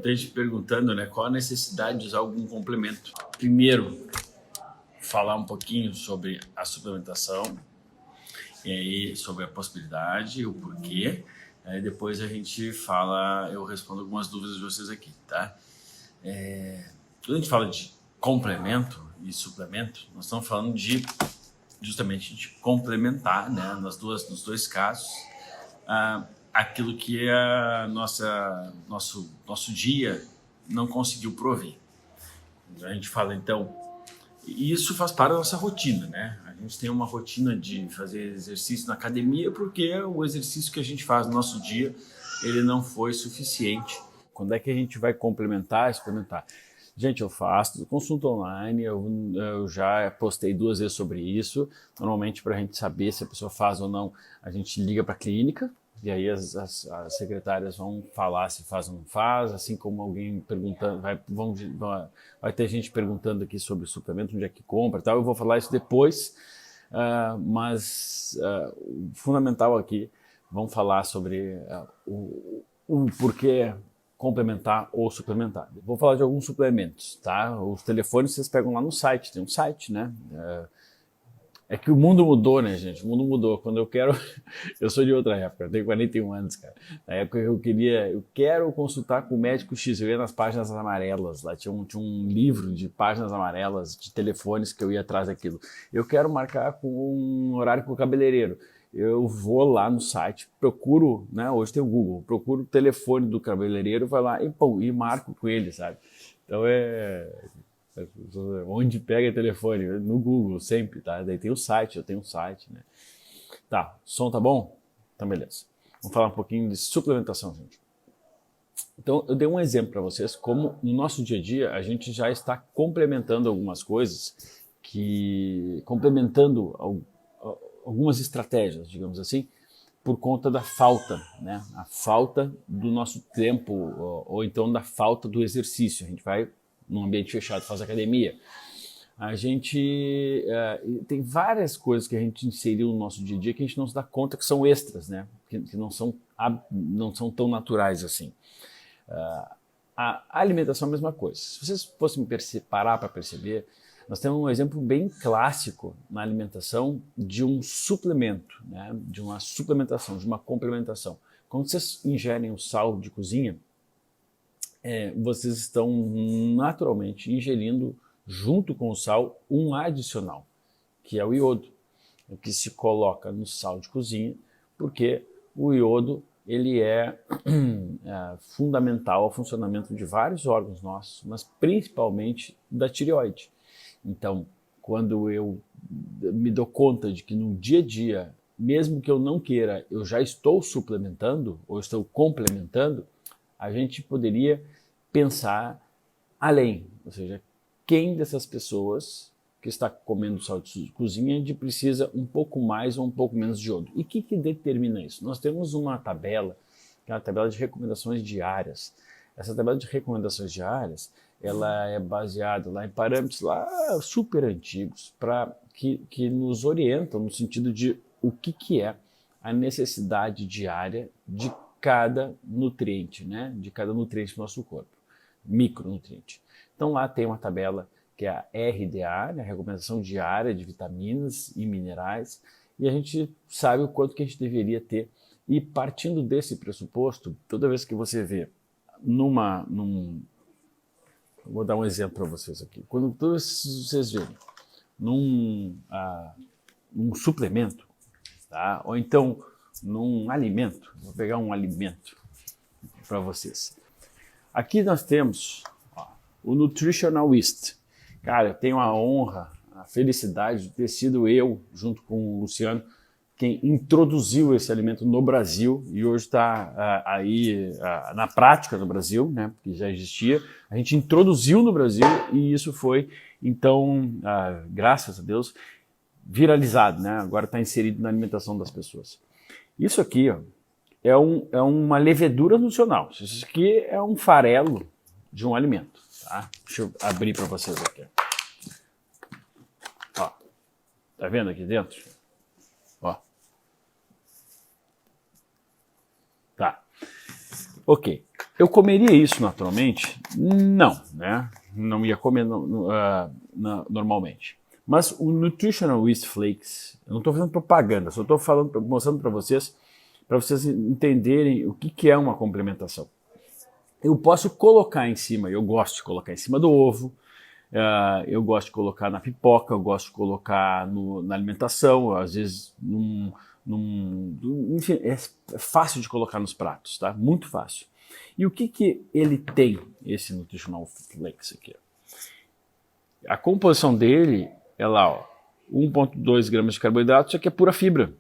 tem gente perguntando, né, qual a necessidade de usar algum complemento. Primeiro, falar um pouquinho sobre a suplementação, e aí sobre a possibilidade, o porquê. Aí depois a gente fala, eu respondo algumas dúvidas de vocês aqui, tá? Quando a gente fala de complemento e suplemento, nós estamos falando de justamente de complementar, né, nos dois casos, aquilo que nosso dia não conseguiu prover. A gente fala, então, e isso faz parte da nossa rotina, né? A gente tem uma rotina de fazer exercício na academia porque o exercício que a gente faz no nosso dia, ele não foi suficiente. Quando é que a gente vai complementar, experimentar? Gente, eu faço consulta online, eu já postei 2 vezes sobre isso. Normalmente, para a gente saber se a pessoa faz ou não, a gente liga para a clínica, e aí as secretárias vão falar se faz ou não faz, assim como alguém perguntando, vai ter gente perguntando aqui sobre suplemento, onde é que compra e tal. Eu vou falar isso depois, mas o fundamental aqui, vamos falar sobre o porquê complementar ou suplementar. Vou falar de alguns suplementos, tá? Os telefones vocês pegam lá no site, tem um site, né? É que o mundo mudou, né, gente? O mundo mudou. Quando eu quero... Eu sou de outra época, eu tenho 41 anos, cara. Na época eu quero consultar com o médico X, eu ia nas páginas amarelas, lá tinha um livro de páginas amarelas, de telefones que eu ia atrás daquilo. Eu quero marcar com um horário com o cabeleireiro. Eu vou lá no site, procuro, né, hoje tem o Google, procuro o telefone do cabeleireiro, vai lá e marco com ele, sabe? Então onde pega telefone? No Google, sempre, tá? Daí tem o site, eu tenho um site, né? Tá, som tá bom? Então beleza. Vamos falar um pouquinho de suplementação, gente. Então eu dei um exemplo para vocês como no nosso dia a dia a gente já está complementando algumas coisas, complementando algumas estratégias, digamos assim, por conta da falta, né? A falta do nosso tempo ou então da falta do exercício. A gente vai num ambiente fechado, faz academia. A gente tem várias coisas que a gente inseriu no nosso dia a dia que a gente não se dá conta que são extras, né? Que não são tão naturais assim. A alimentação é a mesma coisa. Se vocês fossem parar para perceber, nós temos um exemplo bem clássico na alimentação de um suplemento, né? De uma suplementação, de uma complementação. Quando vocês ingerem o sal de cozinha, vocês estão naturalmente ingerindo, junto com o sal, um adicional, que é o iodo, o que se coloca no sal de cozinha, porque o iodo ele é fundamental ao funcionamento de vários órgãos nossos, mas principalmente da tireoide. Então, quando eu me dou conta de que no dia a dia, mesmo que eu não queira, eu já estou suplementando ou estou complementando, a gente poderia pensar além, ou seja, quem dessas pessoas que está comendo sal de cozinha precisa um pouco mais ou um pouco menos de iodo. E o que determina isso? Nós temos uma tabela, que é uma tabela de recomendações diárias. Essa tabela de recomendações diárias, ela é baseada lá em parâmetros lá super antigos, que nos orientam no sentido de o que é a necessidade diária de cada nutriente, né? De cada nutriente do nosso corpo, micronutriente. Então lá tem uma tabela que é a RDA, né? A recomendação diária de vitaminas e minerais, e a gente sabe o quanto que a gente deveria ter. E partindo desse pressuposto, toda vez que você vê vou dar um exemplo para vocês aqui. Quando vocês verem num suplemento, tá? Ou então num alimento, vou pegar um alimento para vocês. Aqui nós temos o Nutritional Yeast. Cara, eu tenho a honra, a felicidade de ter sido eu, junto com o Luciano, quem introduziu esse alimento no Brasil e hoje está aí na prática no Brasil, né, porque já existia. A gente introduziu no Brasil e isso foi, então, graças a Deus, viralizado, né? Agora está inserido na alimentação das pessoas. Isso aqui é uma levedura nutricional. Isso aqui é um farelo de um alimento. Tá? Deixa eu abrir para vocês aqui. Ó, tá vendo aqui dentro? Ó. Tá. Ok. Eu comeria isso naturalmente? Não, né? Não ia comer normalmente. Mas o Nutritional Yeast Flakes, eu não estou fazendo propaganda, só estou mostrando para vocês entenderem o que é uma complementação. Eu posso colocar em cima, eu gosto de colocar em cima do ovo, eu gosto de colocar na pipoca, eu gosto de colocar na alimentação, às vezes enfim, é fácil de colocar nos pratos, tá? Muito fácil. E o que ele tem, esse Nutritional Flakes aqui? A composição dele é lá, ó, 1,2 gramas de carboidrato, isso aqui é pura fibra.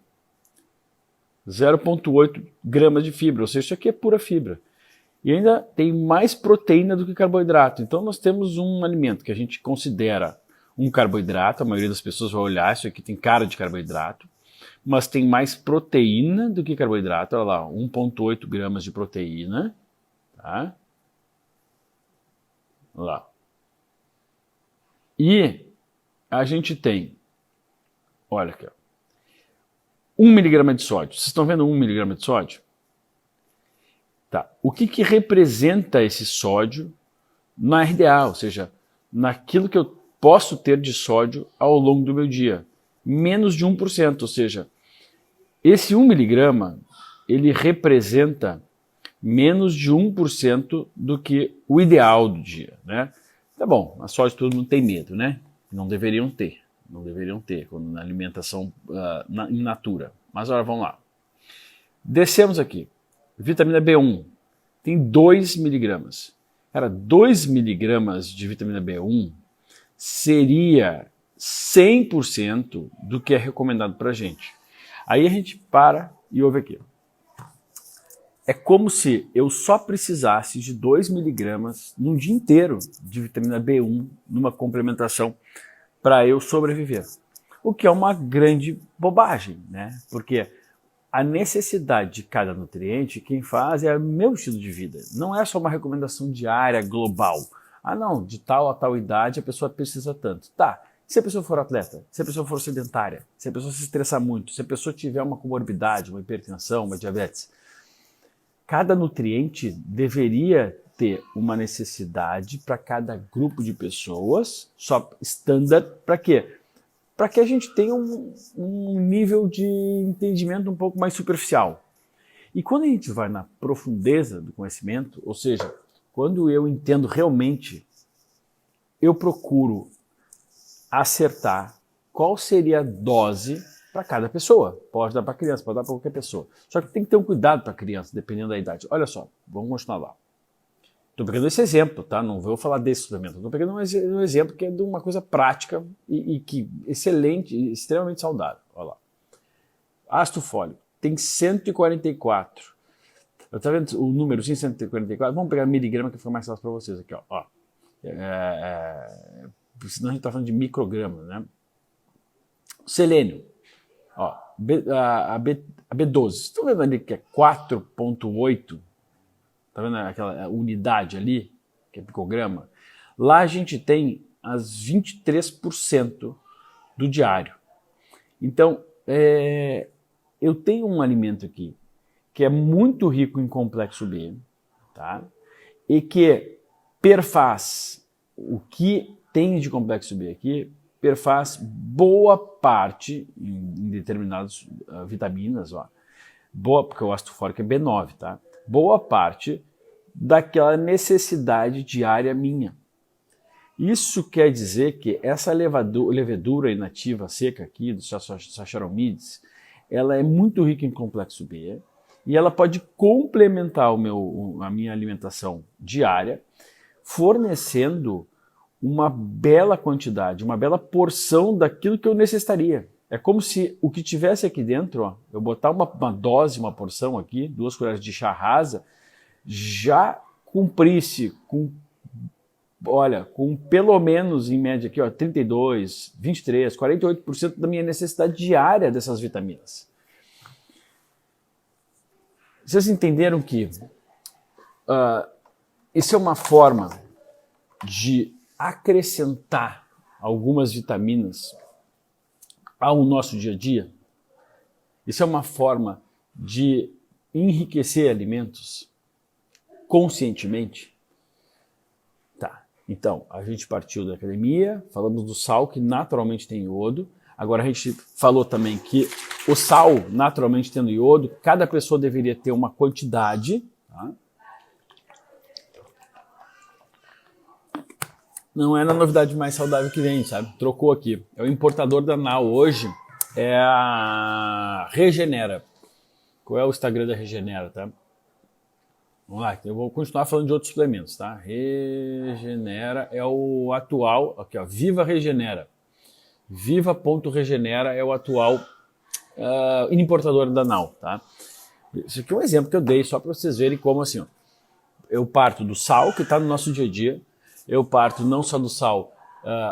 0,8 gramas de fibra, ou seja, isso aqui é pura fibra. E ainda tem mais proteína do que carboidrato. Então nós temos um alimento que a gente considera um carboidrato, a maioria das pessoas vai olhar, isso aqui tem cara de carboidrato, mas tem mais proteína do que carboidrato, olha lá, 1,8 gramas de proteína, tá? Olha lá. E a gente tem, olha aqui, ó, 1 miligrama de sódio. Vocês estão vendo 1 miligrama de sódio? Tá. O que representa esse sódio na RDA, ou seja, naquilo que eu posso ter de sódio ao longo do meu dia? Menos de 1%, ou seja, esse 1 miligrama, ele representa menos de 1% do que o ideal do dia, né? Tá bom, a sódio todo mundo tem medo, né? Não deveriam ter na alimentação in natura. Mas agora vamos lá. Descemos aqui. Vitamina B1 tem 2 miligramas. Cara, 2 miligramas de vitamina B1 seria 100% do que é recomendado para a gente. Aí a gente para e ouve aqui. É como se eu só precisasse de 2 miligramas num dia inteiro de vitamina B1 numa complementação para eu sobreviver. O que é uma grande bobagem, né? Porque a necessidade de cada nutriente, quem faz é o meu estilo de vida. Não é só uma recomendação diária global. Ah não, de tal a tal idade a pessoa precisa tanto. Tá, se a pessoa for atleta, se a pessoa for sedentária, se a pessoa se estressar muito, se a pessoa tiver uma comorbidade, uma hipertensão, uma diabetes, cada nutriente deveria ter uma necessidade para cada grupo de pessoas, só standard, para quê? Para que a gente tenha um nível de entendimento um pouco mais superficial. E quando a gente vai na profundeza do conhecimento, ou seja, quando eu entendo realmente, eu procuro acertar qual seria a dose para cada pessoa. Pode dar para criança, pode dar para qualquer pessoa. Só que tem que ter um cuidado para a criança, dependendo da idade. Olha só, vamos continuar lá. Estou pegando esse exemplo, tá? Não vou falar desse suplemento. Estou pegando um exemplo que é de uma coisa prática e que excelente, extremamente saudável. Olha lá. Ácido fólico tem 144. Está vendo o número 144? Vamos pegar miligrama que fica mais fácil para vocês aqui. Ó. Senão a gente está falando de micrograma, né? Selênio. Ó, a B12. Estão vendo ali que é 4,8? Tá vendo aquela unidade ali, que é picograma? Lá a gente tem as 23% do diário. Então, eu tenho um alimento aqui que é muito rico em complexo B, tá? E que perfaz o que tem de complexo B aqui, perfaz boa parte em determinadas vitaminas, ó. Boa, porque o ácido fólico é B9, tá? Boa parte daquela necessidade diária minha. Isso quer dizer que essa levedura inativa seca aqui, do Saccharomyces, ela é muito rica em complexo B e ela pode complementar a minha alimentação diária, fornecendo uma bela quantidade, uma bela porção daquilo que eu necessitaria. É como se o que tivesse aqui dentro, ó, eu botar uma dose, uma porção aqui, 2 colheres de chá rasa, já cumprisse com pelo menos, em média aqui, ó, 32, 23, 48% da minha necessidade diária dessas vitaminas. Vocês entenderam que isso é uma forma de acrescentar algumas vitaminas ao nosso dia a dia? Isso é uma forma de enriquecer alimentos? conscientemente? Tá, então, a gente partiu da academia, falamos do sal, que naturalmente tem iodo. Agora a gente falou também que o sal, naturalmente tendo iodo, cada pessoa deveria ter uma quantidade, tá? Não é na novidade mais saudável que vem, sabe? Trocou aqui. É o importador da Nau hoje, é a Regenera. Qual é o Instagram da Regenera, tá? Vamos lá, eu vou continuar falando de outros suplementos, tá? Regenera é o atual, aqui ó, Viva Regenera. Viva.regenera é o atual importador da Nau, tá? Isso aqui é um exemplo que eu dei só para vocês verem como assim, ó, eu parto do sal que está no nosso dia a dia, eu parto não só do sal,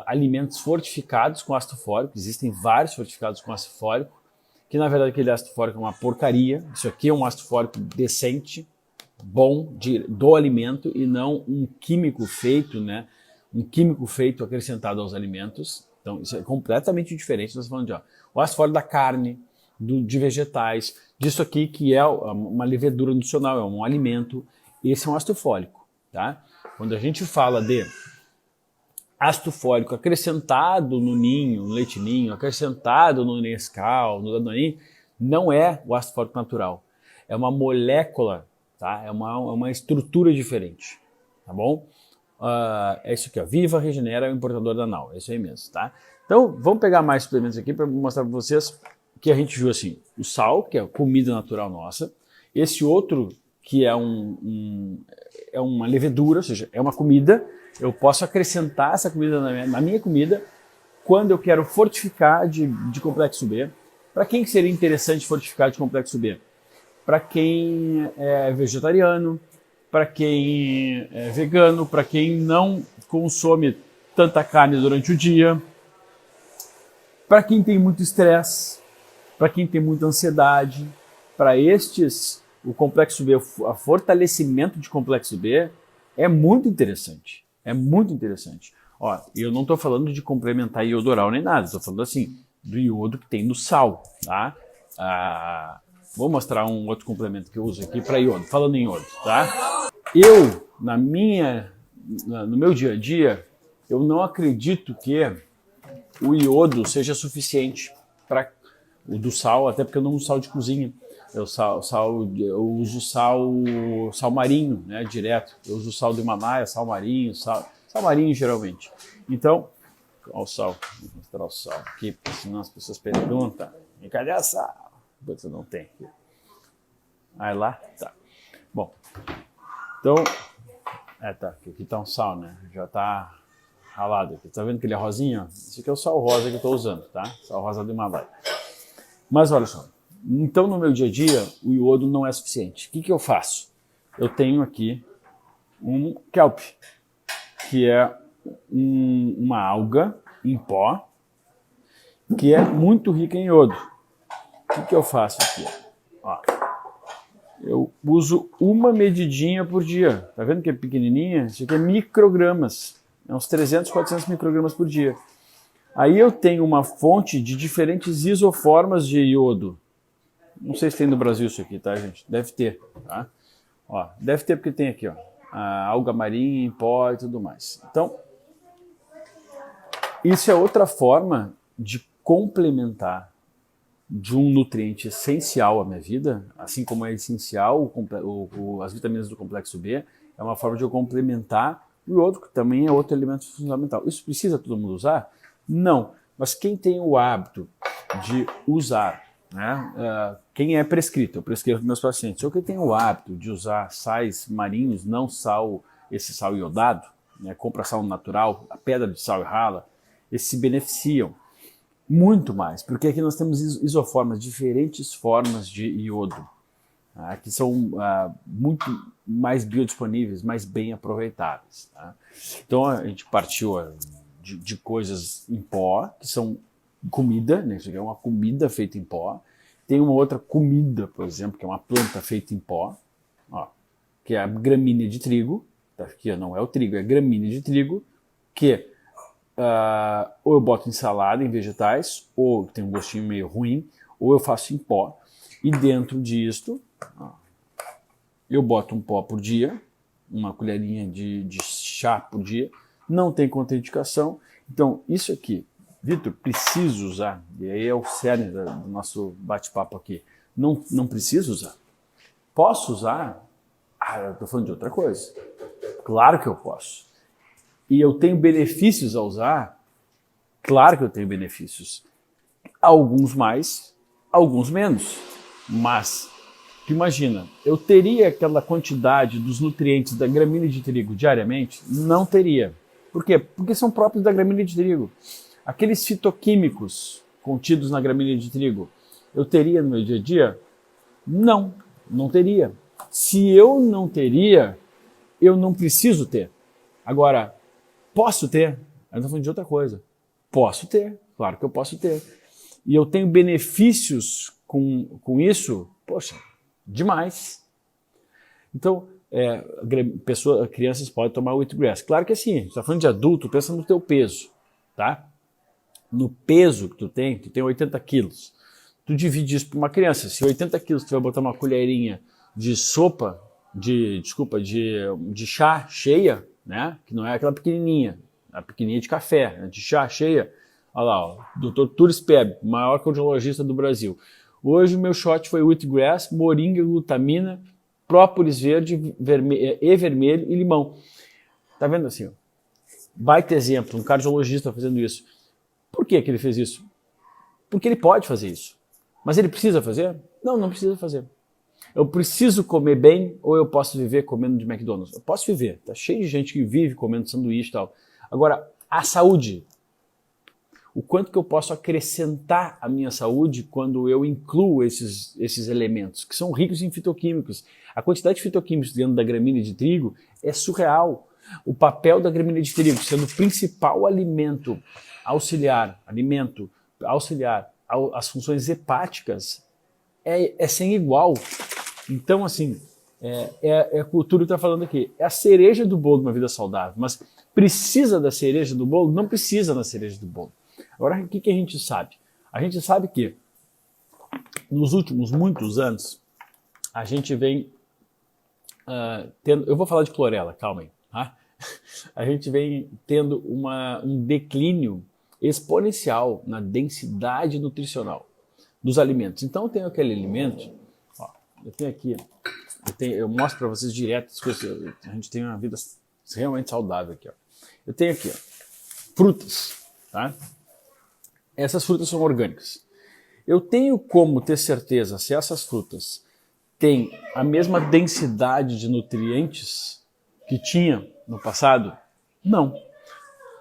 alimentos fortificados com ácido fólico, existem vários fortificados com ácido fólico, que na verdade aquele ácido fólico é uma porcaria, isso aqui é um ácido fólico decente, bom, do alimento e não um químico feito, né? Um químico feito acrescentado aos alimentos. Então isso é completamente diferente, nós estamos falando de o ácido fólico da carne, de vegetais, disso aqui que é uma levedura nutricional, é um alimento, esse é um ácido fólico, tá? Quando a gente fala de ácido fólico acrescentado no ninho, no leite ninho, acrescentado no Nescau, no Danone, não é o ácido fólico natural. É uma molécula, tá? É uma estrutura diferente, tá bom? É isso aqui, ó. Viva Regenera é o importador da Nau, é isso aí mesmo, tá? Então, vamos pegar mais suplementos aqui para mostrar para vocês que a gente viu assim, o sal, que é a comida natural nossa, esse outro que é uma levedura, ou seja, é uma comida, eu posso acrescentar essa comida na minha comida quando eu quero fortificar de complexo B. Para quem seria interessante fortificar de complexo B? Para quem é vegetariano, para quem é vegano, para quem não consome tanta carne durante o dia, para quem tem muito estresse, para quem tem muita ansiedade, para estes, o complexo B, o fortalecimento de complexo B é muito interessante. É muito interessante. Ó, eu não estou falando de complementar iodo oral nem nada, estou falando assim, do iodo que tem no sal, tá? Vou mostrar um outro complemento que eu uso aqui para iodo, falando em iodo, tá? Eu, no meu dia a dia, eu não acredito que o iodo seja suficiente para o do sal, até porque eu não uso sal de cozinha. Eu uso sal marinho, né, direto. Eu uso sal do Himalaia, sal marinho, sal marinho geralmente. Então, olha o sal, vou mostrar o sal aqui, porque senão as pessoas perguntam, e cadê a sal? Você não tem. Aí lá, tá. Bom, então, tá, aqui tá um sal, né, já tá ralado aqui. Tá vendo que ele é rosinha? Esse aqui é o sal rosa que eu tô usando, tá? Sal rosa do Himalaia. Mas olha só, então no meu dia a dia o iodo não é suficiente. O que eu faço? Eu tenho aqui um kelp, que é uma alga em pó, que é muito rica em iodo. O que eu faço aqui? Ó, eu uso uma medidinha por dia. Tá vendo que é pequenininha? Isso aqui é microgramas. É uns 300, 400 microgramas por dia. Aí eu tenho uma fonte de diferentes isoformas de iodo. Não sei se tem no Brasil isso aqui, tá, gente? Deve ter, tá? Ó, deve ter porque tem aqui, ó, a alga marinha em pó e tudo mais. Então, isso é outra forma de complementar de um nutriente essencial à minha vida, assim como é essencial as vitaminas do complexo B, é uma forma de eu complementar o iodo, que também é outro elemento fundamental. Isso precisa todo mundo usar? Não, mas quem tem o hábito de usar, né, quem é prescrito, eu prescrevo para meus pacientes, ou quem tem o hábito de usar sais marinhos, não esse sal iodado, né, compra sal natural, a pedra de sal e rala, esses se beneficiam muito mais, porque aqui nós temos isoformas, diferentes formas de iodo, que são muito mais biodisponíveis, mais bem aproveitáveis. Tá? Então a gente partiu de coisas em pó, que são comida, né? Isso aqui é uma comida feita em pó. Tem uma outra comida, por exemplo, que é uma planta feita em pó, ó, que é a gramínea de trigo, tá? Aqui não é o trigo, é a gramínea de trigo, que ou eu boto em salada, em vegetais, ou tem um gostinho meio ruim, ou eu faço em pó. E dentro disto, ó, eu boto um pó por dia, uma colherinha de chá por dia, não tem contraindicação. Então, isso aqui, Vitor, preciso usar, e aí é o cerne do nosso bate-papo aqui, não preciso usar. Posso usar? Ah, eu estou falando de outra coisa. Claro que eu posso. E eu tenho benefícios a usar? Claro que eu tenho benefícios. Alguns mais, alguns menos. Mas, imagina, eu teria aquela quantidade dos nutrientes da gramínea de trigo diariamente? Não teria. Por quê? Porque são próprios da gramínea de trigo. Aqueles fitoquímicos contidos na gramínea de trigo, eu teria no meu dia a dia? Não teria. Se eu não teria, eu não preciso ter. Agora, posso ter? Eu estou falando de outra coisa. Posso ter, claro que eu posso ter. E eu tenho benefícios com isso? Poxa, demais. Então, crianças podem tomar wheatgrass. Claro que assim, a gente está falando de adulto, pensa no teu peso, tá? No peso que tu tem 80 quilos. Tu divide isso para uma criança. Se 80 quilos tu vai botar uma colherinha de sopa, de chá cheia, né? Que não é aquela pequenininha, a pequenininha de café, né? De chá cheia. Olha lá, ó, Dr. Turis Peb, maior cardiologista do Brasil. Hoje o meu shot foi wheatgrass, moringa, glutamina, própolis verde, vermelho e limão. Tá vendo assim? Ó? Baita exemplo, um cardiologista fazendo isso. Por que ele fez isso? Porque ele pode fazer isso. Mas ele precisa fazer? Não precisa fazer. Eu preciso comer bem ou eu posso viver comendo de McDonald's? Eu posso viver. Tá cheio de gente que vive comendo sanduíche e tal. Agora, a saúde. O quanto que eu posso acrescentar à minha saúde quando eu incluo esses elementos, que são ricos em fitoquímicos. A quantidade de fitoquímicos dentro da gramínea de trigo é surreal. O papel da gramínea de trigo sendo o principal alimento auxiliar às funções hepáticas é sem igual. Então, assim, a cultura que está falando aqui. É a cereja do bolo de uma vida saudável, mas precisa da cereja do bolo? Não precisa da cereja do bolo. Agora, o que a gente sabe? A gente sabe que nos últimos muitos anos, a gente vem tendo... Eu vou falar de clorela, calma aí. Tá? A gente vem tendo um declínio exponencial na densidade nutricional dos alimentos. Então, eu tenho aquele alimento... Ó, eu tenho aqui... Eu mostro para vocês direto as coisas. A gente tem uma vida realmente saudável aqui. Ó. Eu tenho aqui frutas, tá? Essas frutas são orgânicas. Eu tenho como ter certeza se essas frutas têm a mesma densidade de nutrientes que tinha no passado? Não.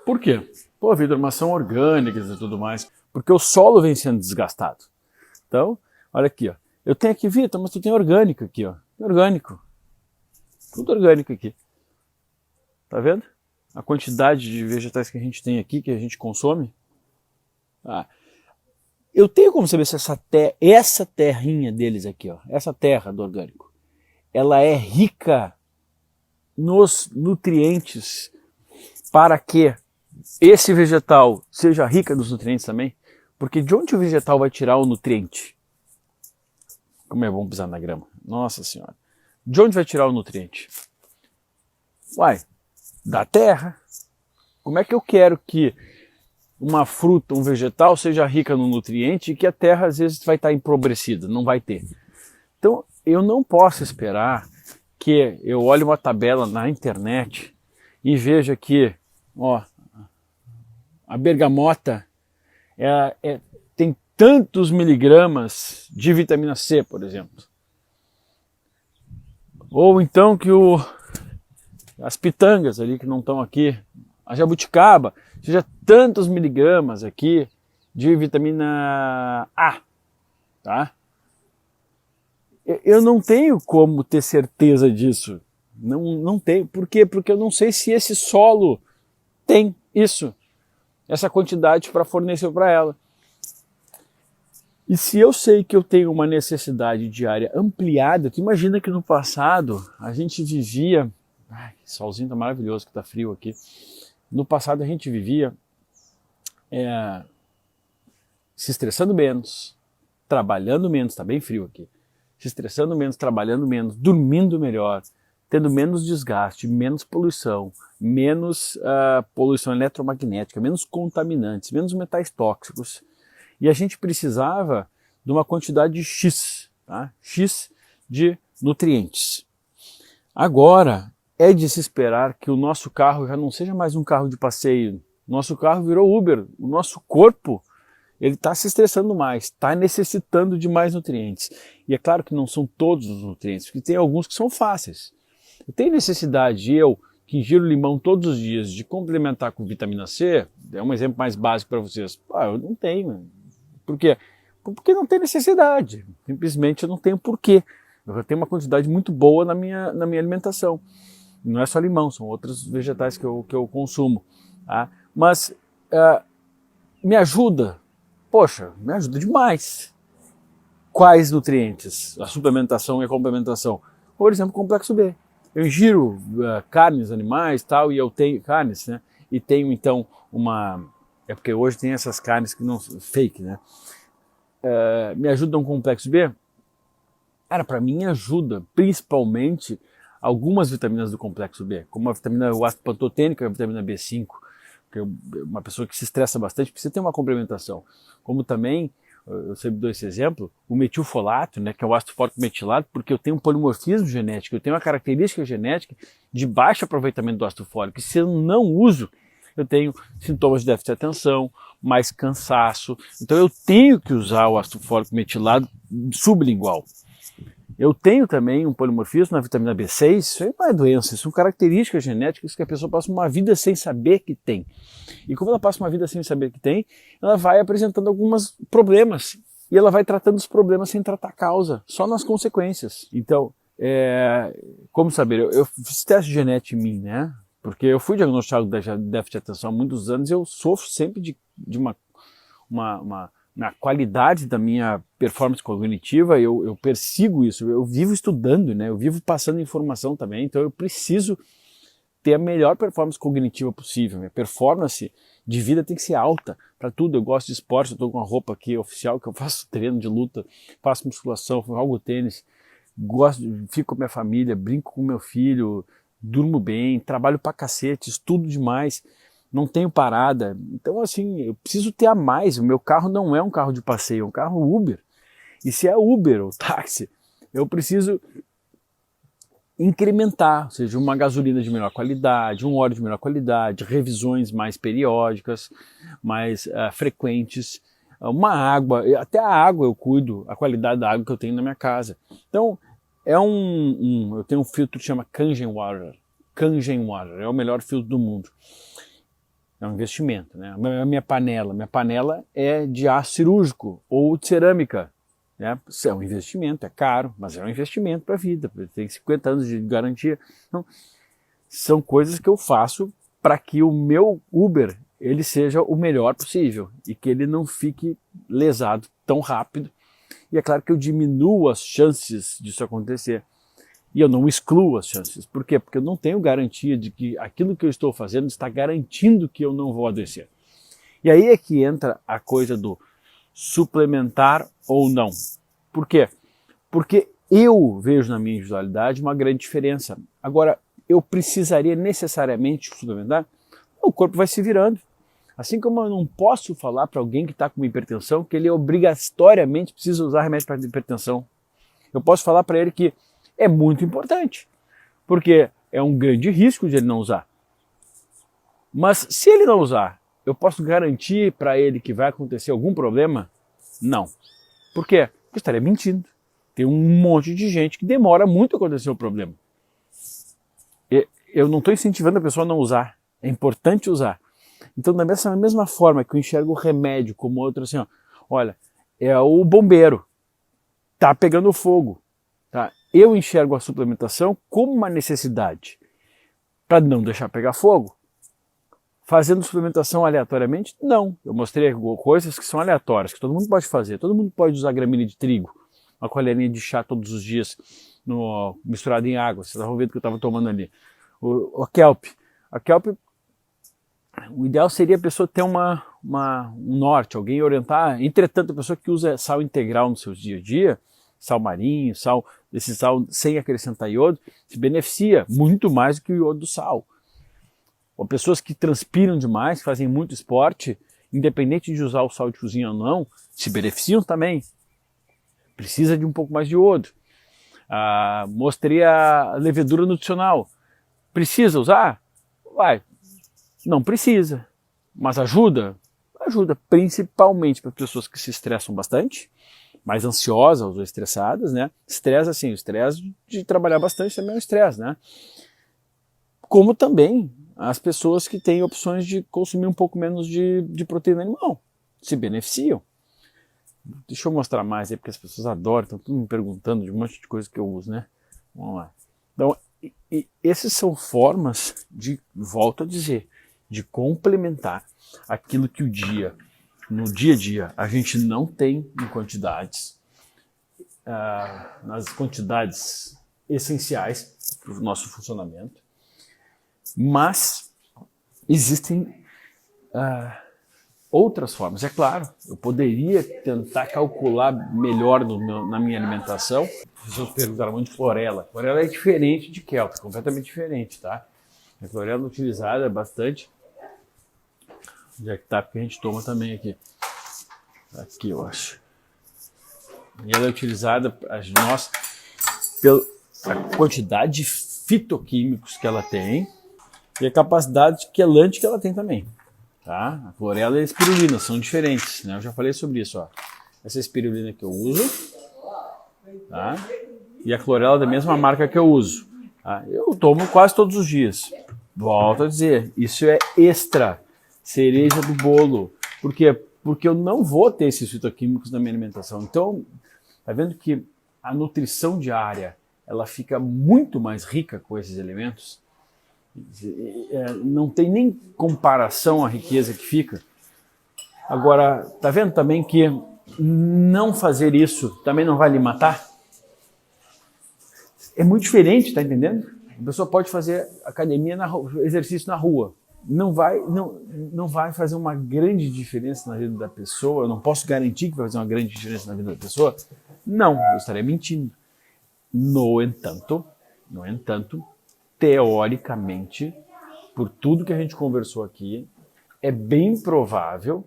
Por quê? Pô, Vitor, mas são orgânicas e tudo mais. Porque o solo vem sendo desgastado. Então, olha aqui, ó. Eu tenho aqui, Vitor, mas tu tem orgânico aqui, ó. Tem orgânico. Tudo orgânico aqui. Tá vendo? A quantidade de vegetais que a gente tem aqui, que a gente consome. Eu tenho como saber se essa terrinha deles aqui, ó, essa terra do orgânico, ela é rica nos nutrientes para que esse vegetal seja rica nos nutrientes também? Porque de onde o vegetal vai tirar o nutriente? Como é bom pisar na grama. Nossa Senhora. De onde vai tirar o nutriente? Uai, da terra. Como é que eu quero que uma fruta, um vegetal, seja rica no nutriente e que a terra às vezes vai estar empobrecida, não vai ter. Então, eu não posso esperar que eu olhe uma tabela na internet e veja que, ó, a bergamota tem tantos miligramas de vitamina C, por exemplo. Ou então que as pitangas ali que não estão aqui, a jabuticaba, seja tantos miligramas aqui de vitamina A, tá? Eu não tenho como ter certeza disso. Não tenho. Por quê? Porque eu não sei se esse solo tem isso, essa quantidade para fornecer para ela. E se eu sei que eu tenho uma necessidade diária ampliada, tu imagina que no passado a gente vivia... Ai, que solzinho tá maravilhoso, que tá frio aqui. No passado a gente vivia se estressando menos, trabalhando menos, tá bem frio aqui, se estressando menos, trabalhando menos, dormindo melhor, tendo menos desgaste, menos poluição, menos poluição eletromagnética, menos contaminantes, menos metais tóxicos. E a gente precisava de uma quantidade X, tá? X de nutrientes. Agora, é de se esperar que o nosso carro já não seja mais um carro de passeio. Nosso carro virou Uber. O nosso corpo, ele está se estressando mais, está necessitando de mais nutrientes. E é claro que não são todos os nutrientes, porque tem alguns que são fáceis. Eu tenho necessidade, que ingiro limão todos os dias, de complementar com vitamina C, é um exemplo mais básico para vocês. Eu não tenho. Por quê? Porque não tem necessidade. Simplesmente eu não tenho porquê. Eu já tenho uma quantidade muito boa na minha alimentação. Não é só limão, são outros vegetais que eu consumo. Tá? Mas me ajuda? Poxa, me ajuda demais. Quais nutrientes? A suplementação e a complementação. Por exemplo, complexo B. Eu ingiro carnes, animais, tal, e eu tenho carnes, né? E tenho então é porque hoje tem essas carnes que não fake, né? Me ajuda um complexo B? Cara, para mim ajuda, principalmente algumas vitaminas do complexo B, como a vitamina, o ácido pantotênico e a vitamina B5, que uma pessoa que se estressa bastante precisa ter uma complementação. Como também, eu sempre dou esse exemplo, o metilfolato, né, que é o ácido fólico metilado, porque eu tenho um polimorfismo genético, eu tenho uma característica genética de baixo aproveitamento do ácido fólico, e se eu não uso, eu tenho sintomas de déficit de atenção, mais cansaço, então eu tenho que usar o ácido fólico metilado sublingual. Eu tenho também um polimorfismo na vitamina B6, isso aí não é doença, isso são características genéticas que a pessoa passa uma vida sem saber que tem. E como ela passa uma vida sem saber que tem, ela vai apresentando alguns problemas. E ela vai tratando os problemas sem tratar a causa, só nas consequências. Então, como saber? Eu fiz teste genético em mim, né? Porque eu fui diagnosticado de déficit de atenção há muitos anos e eu sofro sempre de na qualidade da minha performance cognitiva, eu persigo isso, eu vivo estudando, né? Eu vivo passando informação também, então eu preciso ter a melhor performance cognitiva possível. Minha performance de vida tem que ser alta para tudo. Eu gosto de esporte, eu estou com uma roupa aqui oficial, que eu faço treino de luta, faço musculação, jogo tênis, fico com a minha família, brinco com meu filho, durmo bem, trabalho pra cacete, estudo demais, não tenho parada. Então, assim, eu preciso ter a mais. O meu carro não é um carro de passeio, é um carro Uber. E se é Uber ou táxi, eu preciso incrementar, ou seja, uma gasolina de melhor qualidade, um óleo de melhor qualidade, revisões mais periódicas, mais frequentes, uma água, até a água eu cuido, a qualidade da água que eu tenho na minha casa. Então, eu tenho um filtro que chama Kangen Water, é o melhor filtro do mundo. É um investimento, né? A minha panela é de aço cirúrgico ou de cerâmica. Né? É um investimento, é caro, mas é um investimento para a vida, tem 50 anos de garantia. Então, são coisas que eu faço para que o meu Uber ele seja o melhor possível e que ele não fique lesado tão rápido. E é claro que eu diminuo as chances disso acontecer. E eu não excluo as chances. Por quê? Porque eu não tenho garantia de que aquilo que eu estou fazendo está garantindo que eu não vou adoecer. E aí é que entra a coisa do suplementar ou não. Por quê? Porque eu vejo na minha individualidade uma grande diferença. Agora, eu precisaria necessariamente suplementar? O corpo vai se virando. Assim como eu não posso falar para alguém que está com hipertensão que ele obrigatoriamente precisa usar remédio para hipertensão. Eu posso falar para ele que é muito importante, porque é um grande risco de ele não usar. Mas se ele não usar, eu posso garantir para ele que vai acontecer algum problema? Não. Por quê? Porque eu estaria mentindo. Tem um monte de gente que demora muito a acontecer o problema. Eu não estou incentivando a pessoa a não usar. É importante usar. Então, da mesma forma que eu enxergo o remédio como outro, assim, ó, olha, é o bombeiro, tá pegando fogo. Tá? Eu enxergo a suplementação como uma necessidade para não deixar pegar fogo. Fazendo suplementação aleatoriamente? Não. Eu mostrei coisas que são aleatórias, que todo mundo pode fazer. Todo mundo pode usar gramínea de trigo, uma colherinha de chá todos os dias misturado em água. Vocês estavam vendo que eu estava tomando ali. A kelp. A kelp, o ideal seria a pessoa ter um norte, alguém orientar. Entretanto, a pessoa que usa sal integral no seu dia a dia, sal marinho, esse sal sem acrescentar iodo, se beneficia muito mais do que o iodo do sal. Ou pessoas que transpiram demais, fazem muito esporte, independente de usar o sal de cozinha ou não, se beneficiam também. Precisa de um pouco mais de iodo. Mostrei a levedura nutricional. Precisa usar? Vai. Não precisa. Mas ajuda? Ajuda principalmente para pessoas que se estressam bastante, mais ansiosas ou estressadas, né? Estresse, assim, o estresse de trabalhar bastante também é um estresse, né? Como também as pessoas que têm opções de consumir um pouco menos de proteína animal, se beneficiam. Deixa eu mostrar mais aí, porque as pessoas adoram, estão tudo me perguntando de um monte de coisa que eu uso, né? Vamos lá. Então, essas são formas de, volto a dizer, de complementar aquilo que no dia a dia, a gente não tem em quantidades, nas quantidades essenciais para o nosso funcionamento, mas existem outras formas. É claro, eu poderia tentar calcular melhor na minha alimentação. As pessoas perguntaram muito de clorela. Clorela é diferente de kelp, completamente diferente, tá? A clorela é utilizada bastante. Onde é que tá? Porque a gente toma também aqui. Aqui, eu acho. E ela é utilizada pela quantidade de fitoquímicos que ela tem e a capacidade quelante que ela tem também. Tá? A clorela e a espirulina são diferentes, né? Eu já falei sobre isso. Ó. Essa é a espirulina que eu uso, tá? E a clorela da mesma marca que eu uso. Tá? Eu tomo quase todos os dias. Volto a dizer, isso é extra, cereja do bolo. Por quê? Porque eu não vou ter esses fitoquímicos na minha alimentação. Então, tá vendo que a nutrição diária ela fica muito mais rica com esses elementos? Não tem nem comparação a riqueza que fica. Agora, tá vendo também que não fazer isso também não vai lhe matar? É muito diferente, tá entendendo? A pessoa pode fazer academia, exercício na rua. Não vai fazer uma grande diferença na vida da pessoa. Eu não posso garantir que vai fazer uma grande diferença na vida da pessoa. Não, eu estaria mentindo. No entanto, teoricamente, por tudo que a gente conversou aqui, é bem provável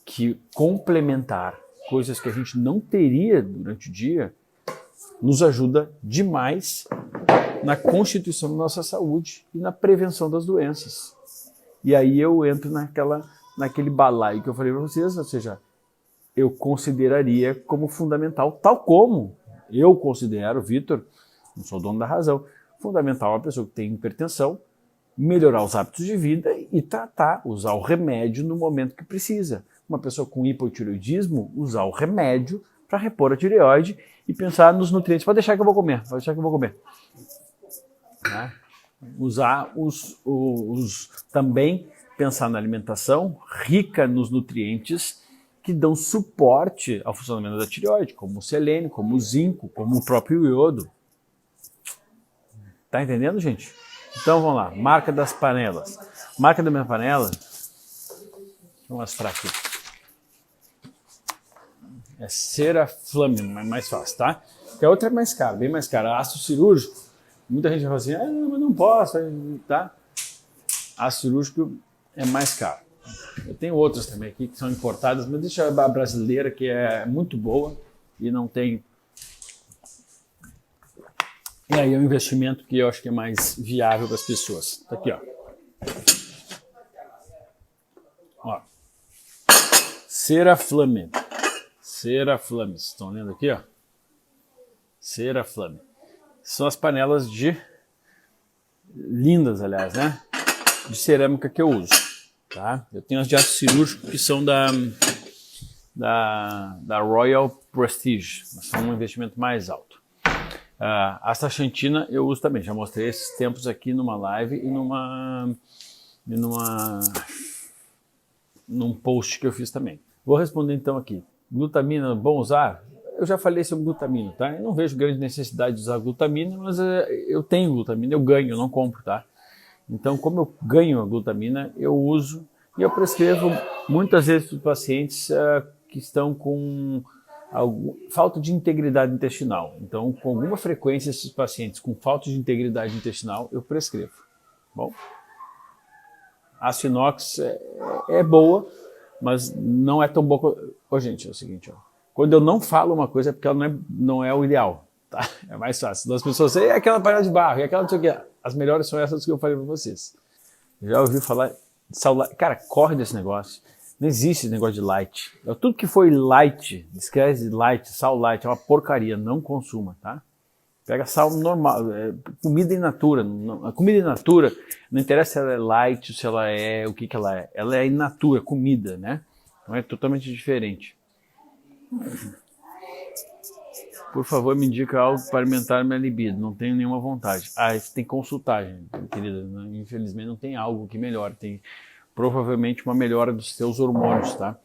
que complementar coisas que a gente não teria durante o dia nos ajuda demais na constituição da nossa saúde e na prevenção das doenças. E aí eu entro naquele balaio que eu falei para vocês, ou seja, eu consideraria como fundamental, tal como eu considero, Vitor, não sou dono da razão, fundamental a pessoa que tem hipertensão melhorar os hábitos de vida e usar o remédio no momento que precisa. Uma pessoa com hipotireoidismo, usar o remédio para repor a tireoide e pensar nos nutrientes. Pode deixar que eu vou comer, Né? Usar também pensar na alimentação rica nos nutrientes que dão suporte ao funcionamento da tireoide, como o selênio, como o zinco, como o próprio iodo. Tá entendendo, gente? Então vamos lá, marca das panelas. Marca da minha panela, deixa eu mostrar aqui. É cera flame, mais fácil, tá? Porque a outra é mais cara, bem mais cara. Ácido cirúrgico, muita gente vai falar assim, mas não posso, tá? Ácido cirúrgico é mais caro. Eu tenho outras também aqui que são importadas, mas deixa a brasileira que é muito boa e não tem. E aí é um investimento que eu acho que é mais viável para as pessoas. Tá aqui, ó. Ó. Cera flame. Cera flame. Vocês estão lendo aqui, ó? Cera flame. São as panelas lindas, aliás, né? De cerâmica que eu uso. Tá? Eu tenho as de aço cirúrgico que são da Royal Prestige. São um investimento mais alto. A Sachantina eu uso também. Já mostrei esses tempos aqui numa live e num post que eu fiz também. Vou responder então aqui. Glutamina, bom usar? Eu já falei sobre glutamina, tá? Eu não vejo grande necessidade de usar glutamina, mas eu tenho glutamina, eu ganho, eu não compro, tá? Então, como eu ganho a glutamina, eu uso e eu prescrevo muitas vezes para os pacientes que estão com falta de integridade intestinal. Então, com alguma frequência, esses pacientes com falta de integridade intestinal, eu prescrevo. Bom, a ácido inox é boa, mas não é tão boa. Ô, gente, é o seguinte, ó, quando eu não falo uma coisa é porque ela não é o ideal, tá? É mais fácil. As pessoas dizem, aquela panela de barro, e aquela não sei o que. As melhores são essas que eu falei para vocês. Já ouviu falar de sal light? Cara, corre desse negócio. Não existe esse negócio de light. Tudo que foi light, esquece light, sal light, é uma porcaria, não consuma, tá? Pega sal normal, comida in natura. A comida in natura, não interessa se ela é light, se ela é, o que ela é. Ela é in natura, comida, né? Então é totalmente diferente. Por favor, me indica algo para alimentar minha libido. Não tenho nenhuma vontade. Você tem que consultar, gente, querida. Infelizmente não tem algo que melhore. Tem provavelmente uma melhora dos seus hormônios, tá?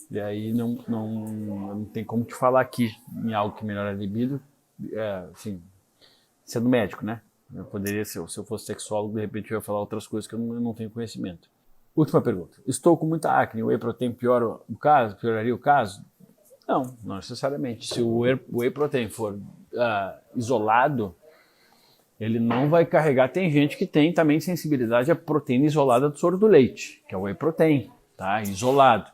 E aí não tem como te falar aqui em algo que melhora a libido, assim, sendo médico, né? Eu poderia, se eu fosse sexólogo, de repente eu ia falar outras coisas que eu não tenho conhecimento. Última pergunta. Estou com muita acne, o whey protein pioraria o caso? Não necessariamente. Se o whey protein for isolado, ele não vai carregar. Tem gente que tem também sensibilidade à proteína isolada do soro do leite, que é o whey protein, tá? Isolado.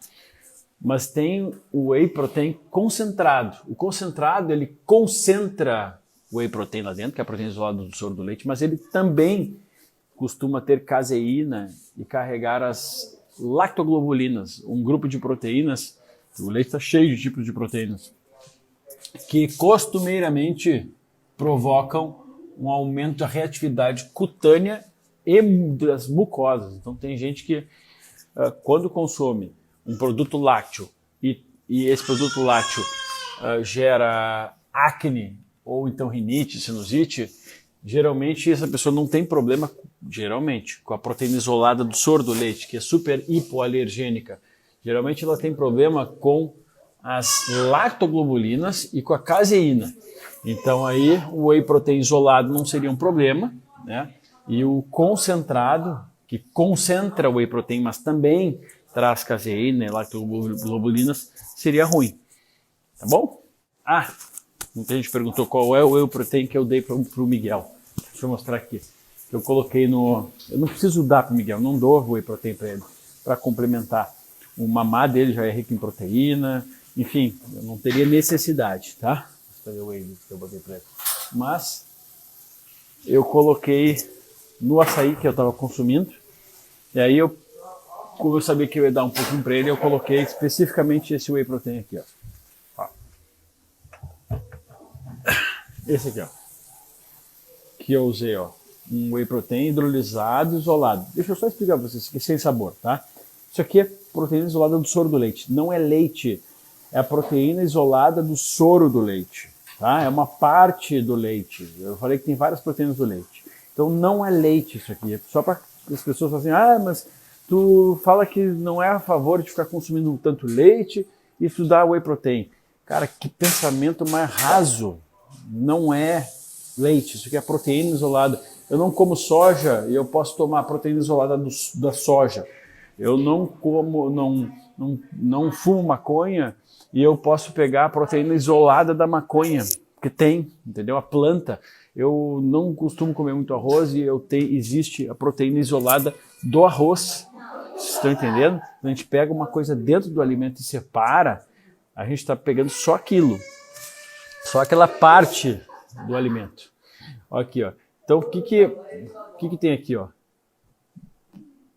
Mas tem o whey protein concentrado. O concentrado, ele concentra o whey protein lá dentro, que é a proteína isolada do soro do leite, mas ele também costuma ter caseína e carregar as lactoglobulinas, um grupo de proteínas. O leite está cheio de tipos de proteínas que costumeiramente provocam um aumento da reatividade cutânea e das mucosas. Então tem gente que quando consome um produto lácteo e esse produto lácteo gera acne ou então rinite, sinusite, geralmente essa pessoa não tem problema, geralmente, com a proteína isolada do soro do leite, que é super hipoalergênica. Geralmente ela tem problema com as lactoglobulinas e com a caseína. Então aí o whey protein isolado não seria um problema, né? E o concentrado, que concentra o whey protein, mas também traz caseína e lactoglobulinas, seria ruim. Tá bom? Muita gente perguntou qual é o whey protein que eu dei para o Miguel. Deixa eu mostrar aqui. Eu coloquei no... Eu não preciso dar para o Miguel, não dou whey protein para ele, para complementar. O mamá dele já é rico em proteína, enfim, eu não teria necessidade, tá? Vou o whey que eu botei para ele. Mas eu coloquei no açaí que eu estava consumindo, e aí como eu sabia que eu ia dar um pouquinho para ele, eu coloquei especificamente esse whey protein aqui, ó. Esse aqui, ó. Que eu usei, ó. Um whey protein hidrolisado, isolado. Deixa eu só explicar para vocês, isso aqui sem sabor, tá? Isso aqui é proteína isolada do soro do leite. Não é leite, é a proteína isolada do soro do leite, tá? É uma parte do leite. Eu falei que tem várias proteínas do leite. Então não é leite isso aqui. É só para as pessoas falarem, mas tu fala que não é a favor de ficar consumindo tanto leite e tu dá whey protein. Cara, que pensamento mais raso. Não é leite, isso aqui é proteína isolada. Eu não como soja e eu posso tomar proteína isolada da soja. Eu não como, não fumo maconha e eu posso pegar a proteína isolada da maconha, porque tem, entendeu? A planta. Eu não costumo comer muito arroz e existe a proteína isolada do arroz. Vocês estão entendendo? A gente pega uma coisa dentro do alimento e separa, a gente está pegando só aquilo, só aquela parte do alimento. Aqui, ó. Então, o que tem aqui, ó?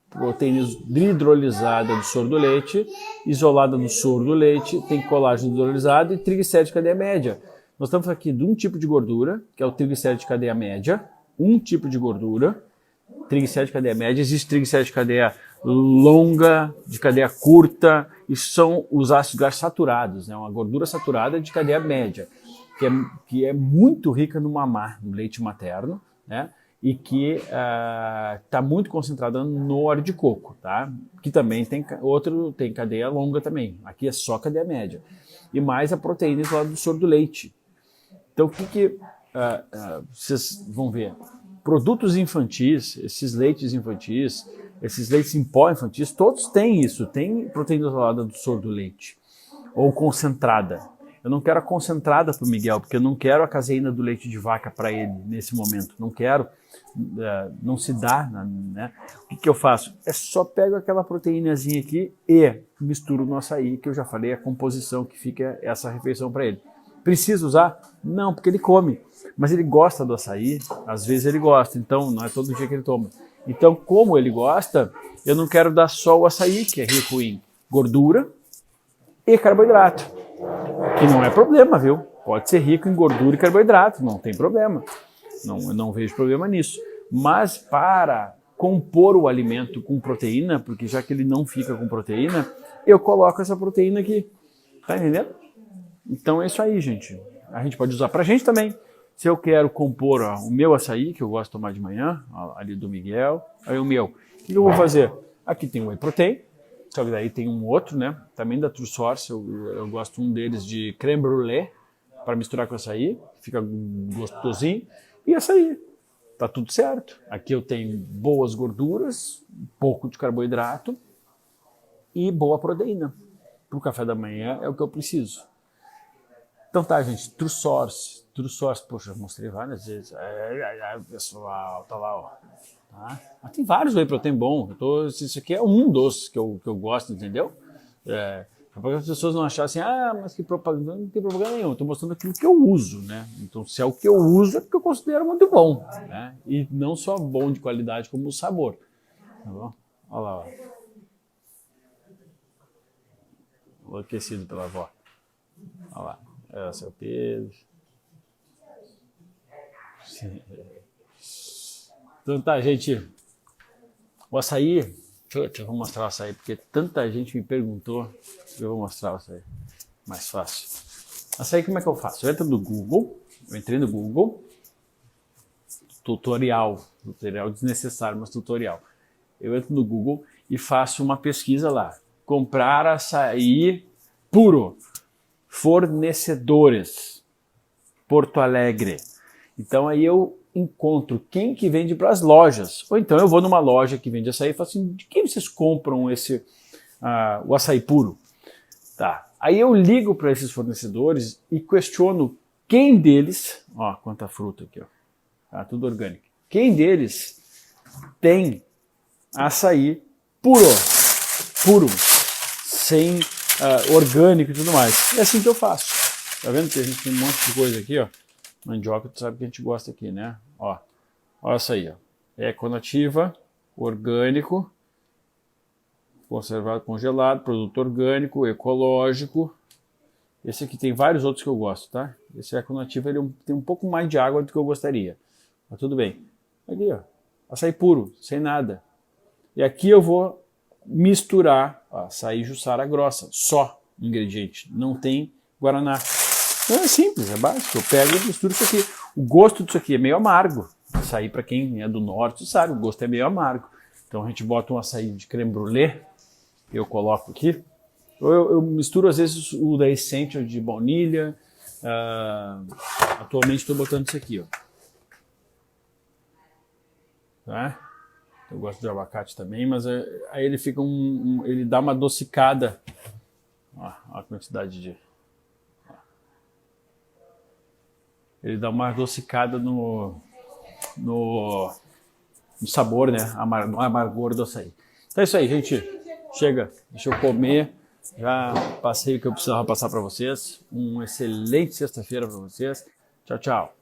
Proteína hidrolisada do soro do leite, isolada do soro do leite, tem colágeno hidrolisado e triglicéridos de cadeia média. Nós estamos aqui de um tipo de gordura, que é o triglicérido de cadeia média, um tipo de gordura, triglicérido de cadeia média, existe triglicérido de cadeia longa, de cadeia curta, e são os ácidos graxos saturados, né? Uma gordura saturada de cadeia média, que é muito rica no mamar, no leite materno, né? E que está muito concentrada no óleo de coco, tá? Que também tem cadeia longa também. Aqui é só cadeia média. E mais a proteína isolada do soro do leite. Então, o que vocês vão ver? Produtos infantis, esses leites infantis, esses leites em pó infantis, todos têm isso. Tem proteína isolada do soro do leite. Ou concentrada. Eu não quero a concentrada para o Miguel, porque eu não quero a caseína do leite de vaca para ele nesse momento. Não quero, não se dá, né? O que eu faço? É só pego aquela proteínazinha aqui e misturo no açaí, que eu já falei, a composição que fica essa refeição para ele. Precisa usar? Não, porque ele come. Mas ele gosta do açaí, às vezes ele gosta, então não é todo dia que ele toma. Então, como ele gosta, eu não quero dar só o açaí, que é rico em gordura e carboidrato, que não é problema, viu? Pode ser rico em gordura e carboidrato, não tem problema. Eu não vejo problema nisso. Mas para compor o alimento com proteína, porque já que ele não fica com proteína, eu coloco essa proteína aqui. Tá entendendo? Então é isso aí, gente. A gente pode usar pra gente também. Se eu quero compor o meu açaí, que eu gosto de tomar de manhã, ali do Miguel, aí o meu. O que eu vou fazer? Aqui tem o whey protein, só que daí tem um outro, né? Também da True Source, eu gosto um deles de creme brulee, para misturar com açaí, fica gostosinho. E açaí, tá tudo certo. Aqui eu tenho boas gorduras, um pouco de carboidrato e boa proteína. Para o café da manhã é o que eu preciso. Então tá, gente, True Source, poxa, eu mostrei várias vezes. Pessoal, tá lá, ó. Tá? Mas tem vários whey protein bom. Isso aqui é um dos que eu gosto, entendeu? Para as pessoas não acharem assim, mas que propaganda, não tem propaganda nenhuma. Estou mostrando aquilo que eu uso, né? Então, se é o que eu uso, é porque eu considero muito bom, né? E não só bom de qualidade, como o sabor. Tá bom? Olha lá, ó. Enlouquecido pela avó. Olha lá. É o seu peso. Então tá, gente. O açaí, eu vou mostrar o açaí, porque tanta gente me perguntou. Eu vou mostrar o açaí. Mais fácil. Açaí, como é que eu faço? Eu entro no Google, eu entrei no Google, tutorial desnecessário, mas tutorial. Eu entro no Google e faço uma pesquisa lá. Comprar açaí puro. Fornecedores. Porto Alegre. Então aí eu encontro quem que vende para as lojas. Ou então eu vou numa loja que vende açaí e falo assim, de quem vocês compram o açaí puro? Tá. Aí eu ligo para esses fornecedores e questiono quem deles, ó, quanta fruta aqui, ó. Tá, tudo orgânico. Quem deles tem açaí puro, sem orgânico e tudo mais. É assim que eu faço. Tá vendo que a gente tem um monte de coisa aqui, ó. Mandioca, tu sabe que a gente gosta aqui, né? Ó, olha isso aí, ó. Econativa, orgânico, conservado, congelado, produto orgânico, ecológico. Esse aqui tem vários outros que eu gosto, tá? Esse Econativa, ele tem um pouco mais de água do que eu gostaria. Mas tudo bem. Aqui, ó. Açaí puro, sem nada. E aqui eu vou misturar açaí Jussara grossa, só ingrediente, não tem guaraná. Então é simples, é básico, eu pego e misturo isso aqui. O gosto disso aqui é meio amargo, açaí para quem é do norte sabe, o gosto é meio amargo. Então a gente bota um açaí de creme brulee, eu coloco aqui, eu misturo às vezes o da Essential de baunilha, atualmente estou botando isso aqui, ó. Tá? Eu gosto de abacate também, mas aí ele fica ele dá uma adocicada. Ó, a quantidade de... Ele dá uma adocicada no sabor, né? No amargor do açaí. Então é isso aí, gente. Chega, deixa eu comer. Já passei o que eu precisava passar para vocês. Uma excelente sexta-feira para vocês. Tchau, tchau.